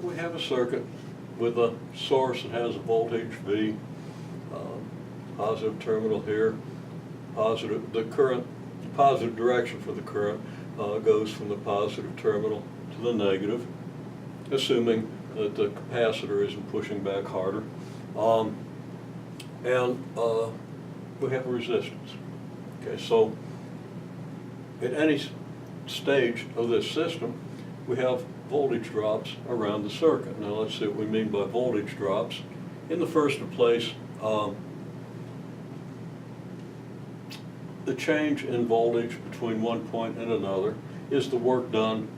We have a circuit with a source that has a voltage V, positive terminal here, the positive direction for the current goes from the positive terminal to the negative, assuming that the capacitor isn't pushing back harder. And we have a resistance. Okay, so at any stage of this system, we have voltage drops around the circuit. Now let's see what we mean by voltage drops. In the first place, the change in voltage between one point and another is the work done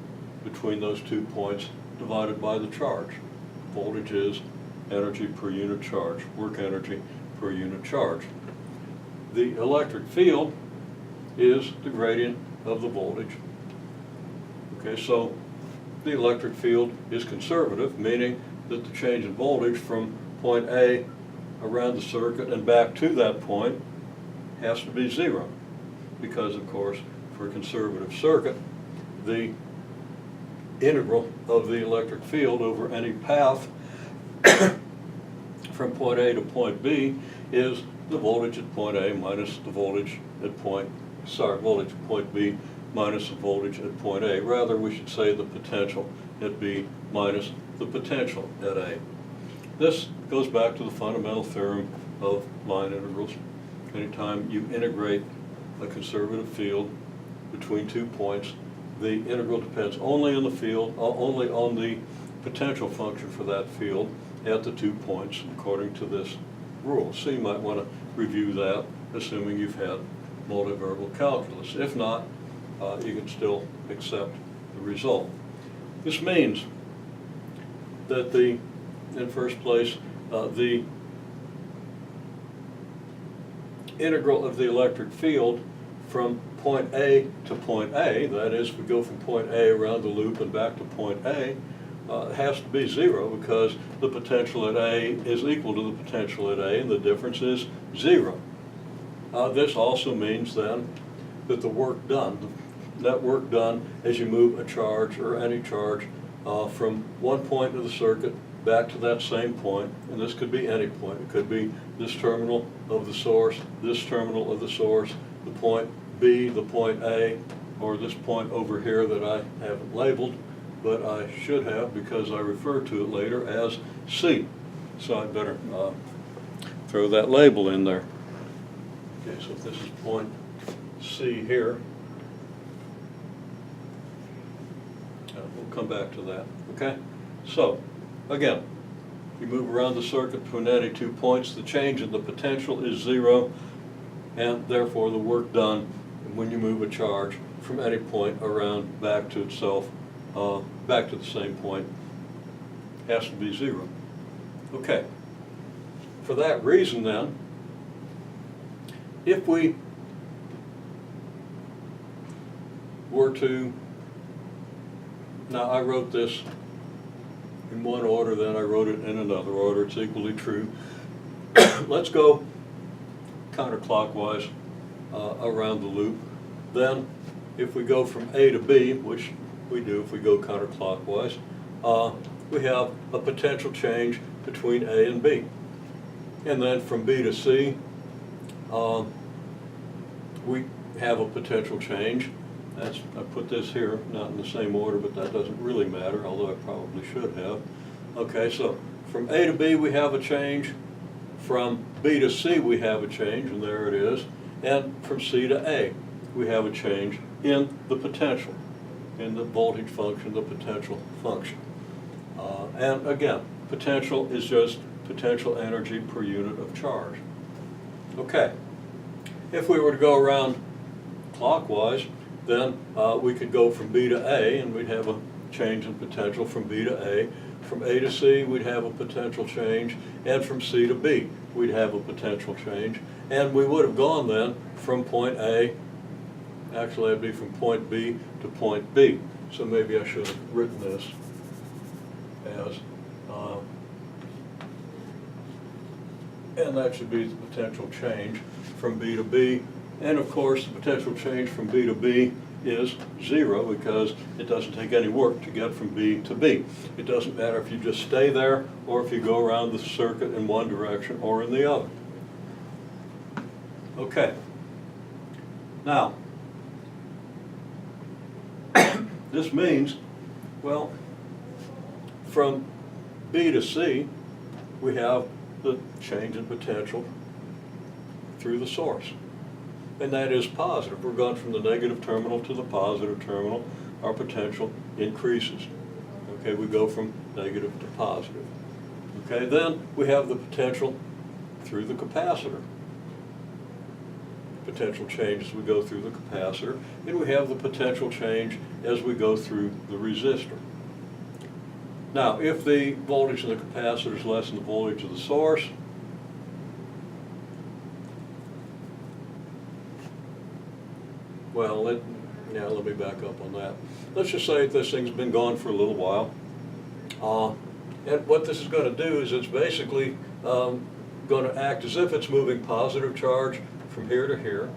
between those 2 points divided by the charge. Voltage is energy per unit charge, work energy per unit charge. The electric field is the gradient of the voltage. Okay, so the electric field is conservative, meaning that the change in voltage from point A around the circuit and back to that point has to be zero, because of course for a conservative circuit the integral of the electric field over any path from point A to point B is the voltage at point A minus the voltage at voltage at point B minus the voltage at point A. Rather, we should say the potential at B minus the potential at A. This goes back to the fundamental theorem of line integrals. Anytime you integrate a conservative field between 2 points, the integral depends only on the field, only on the potential function for that field at the 2 points, according to this rule. So you might want to review that, assuming you've had multivariable calculus. If not, you can still accept the result. This means that in first place, the integral of the electric field from point A to point A, that is, we go from point A around the loop and back to point A, has to be zero, because the potential at A is equal to the potential at A, and the difference is zero. This also means then that the work done, net work done as you move a charge or any charge from one point of the circuit back to that same point, and this could be any point. It could be this terminal of the source, this terminal of the source, the point B, the point A, or this point over here that I haven't labeled, but I should have, because I refer to it later as C. So I'd better throw that label in there. Okay, so if this is point C here, we'll come back to that, okay? So, again, you move around the circuit between any 2 points, the change in the potential is zero, and therefore the work done when you move a charge from any point around back to itself, back to the same point, has to be zero. Okay. For that reason then, if we were to, now I wrote this in one order, then I wrote it in another order, it's equally true. Let's go counterclockwise around the loop. Then if we go from A to B, which we do if we go counterclockwise, we have a potential change between A and B. And then from B to C, we have a potential change. I put this here, not in the same order, but that doesn't really matter, although I probably should have. Okay, so from A to B we have a change, from B to C we have a change, and there it is, and from C to A we have a change in the potential, in the voltage function, the potential function. And again, potential is just potential energy per unit of charge. Okay, if we were to go around clockwise, then we could go from B to A, and we'd have a change in potential from B to A. From A to C, we'd have a potential change, and from C to B, we'd have a potential change. And we would have gone then from point A, actually it'd be from point B to point B. So maybe I should have written this as, and that should be the potential change from B to B. And of course, the potential change from B to B is 0 because it doesn't take any work to get from B to B. It doesn't matter if you just stay there or if you go around the circuit in one direction or in the other. Okay. Now, this means, well, from B to C, we have the change in potential through the source. And that is positive. We're going from the negative terminal to the positive terminal. Our potential increases. Okay, we go from negative to positive. Okay, then we have the potential through the capacitor. Potential change as we go through the capacitor, and we have the potential change as we go through the resistor. Now, if the voltage in the capacitor is less than the voltage of the source, well, let me back up on that. Let's just say this thing's been gone for a little while. And what this is going to do is it's basically going to act as if it's moving positive charge from here to here,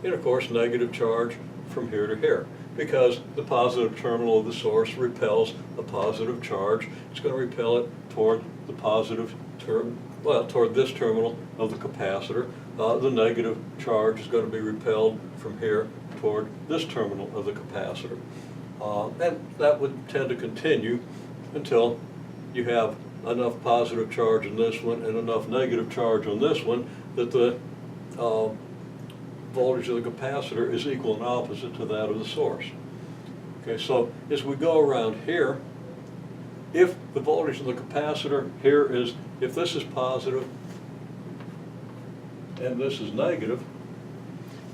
and of course negative charge from here to here, because the positive terminal of the source repels a positive charge. It's going to repel it toward the positive toward this terminal of the capacitor. The negative charge is going to be repelled from here toward this terminal of the capacitor. And that would tend to continue until you have enough positive charge in this one and enough negative charge on this one that the voltage of the capacitor is equal and opposite to that of the source. Okay, so as we go around here, if the voltage of the capacitor here is, if this is positive and this is negative,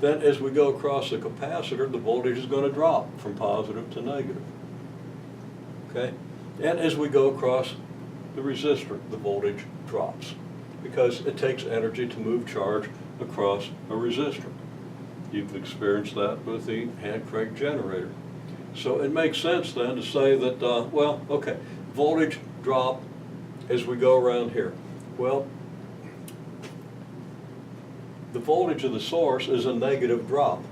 then as we go across the capacitor, the voltage is going to drop from positive to negative. Okay? And as we go across the resistor, the voltage drops because it takes energy to move charge across a resistor. You've experienced that with the hand crank generator. So it makes sense then to say that, well, okay, voltage drop as we go around here. Well, the voltage of the source is a negative drop,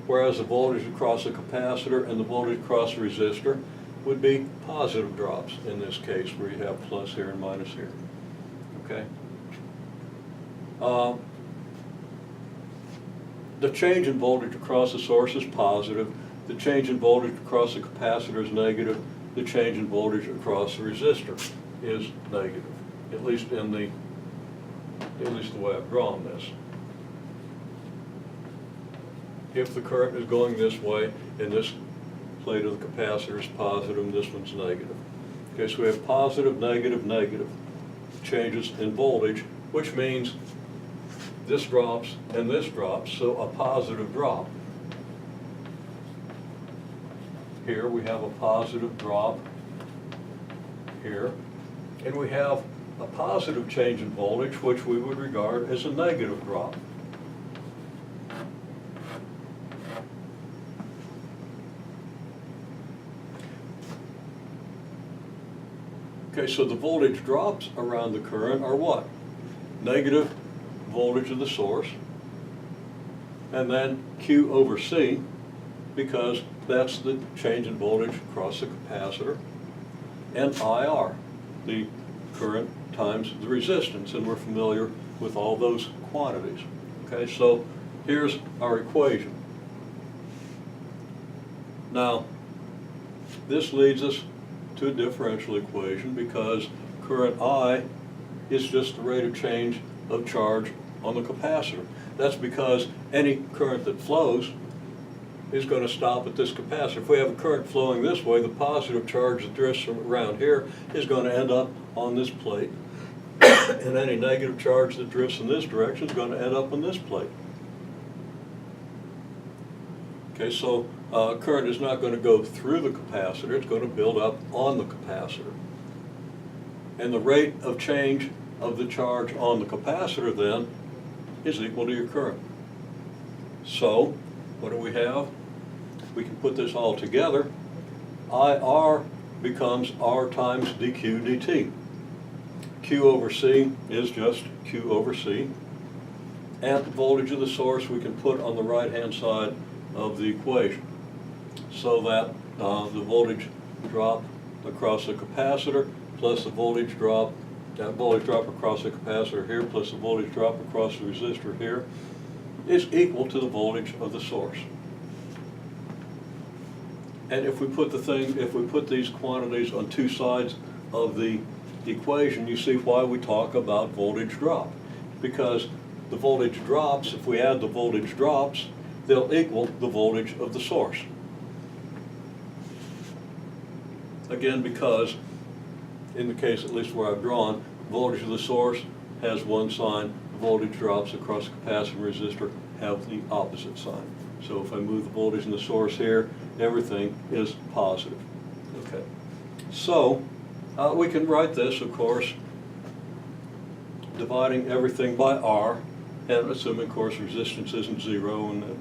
whereas the voltage across the capacitor and the voltage across the resistor would be positive drops in this case, where you have plus here and minus here. Okay? The change in voltage across the source is positive. The change in voltage across the capacitor is negative. The change in voltage across the resistor is negative, at least the way I've drawn this. If the current is going this way and this plate of the capacitor is positive and this one's negative. Okay, so we have positive, negative, negative changes in voltage, which means this drops and this drops, so a positive drop. Here we have a positive drop here, and we have a positive change in voltage, which we would regard as a negative drop. Okay, so the voltage drops around the current are what? Negative voltage of the source, and then Q over C, because that's the change in voltage across the capacitor, and IR, the current times the resistance, and we're familiar with all those quantities. Okay, so here's our equation. Now, this leads us to a differential equation because current I is just the rate of change of charge on the capacitor. That's because any current that flows is going to stop at this capacitor. If we have a current flowing this way, the positive charge that drifts from around here is going to end up on this plate, and any negative charge that drifts in this direction is going to end up on this plate. Okay, so current is not going to go through the capacitor, it's going to build up on the capacitor. And the rate of change of the charge on the capacitor then is equal to your current. So, what do we have? We can put this all together. IR becomes R times dQ dt. Q over C is just Q over C. And the voltage of the source we can put on the right-hand side of the equation, so that the voltage drop across the capacitor plus the voltage drop across the capacitor here plus the voltage drop across the resistor here is equal to the voltage of the source. And if we put these quantities on two sides of the equation, you see why we talk about voltage drop. Because the voltage drops, if we add the voltage drops, they'll equal the voltage of the source. Again, because in the case, at least where I've drawn, voltage of the source has one sign, voltage drops across the capacitor and resistor have the opposite sign. So if I move the voltage in the source here, everything is positive. Okay. So we can write this, of course, dividing everything by R, and assuming, of course, resistance isn't zero, and it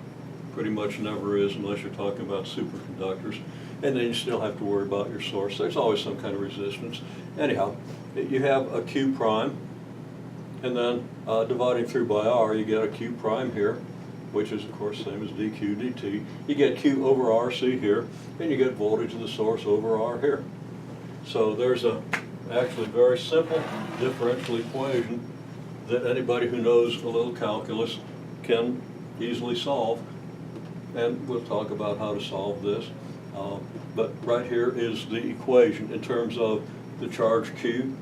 pretty much never is unless you're talking about superconductors. And then you still have to worry about your source. There's always some kind of resistance. Anyhow, you have a Q prime, and then dividing through by R, you get a Q prime here, which is, of course, same as dQ dt. You get Q over RC here, and you get voltage of the source over R here. So there's a actually very simple differential equation that anybody who knows a little calculus can easily solve. And we'll talk about how to solve this. But right here is the equation in terms of the charge Q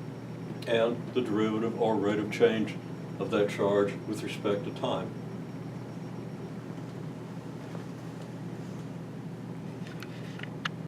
and the derivative or rate of change of that charge with respect to time.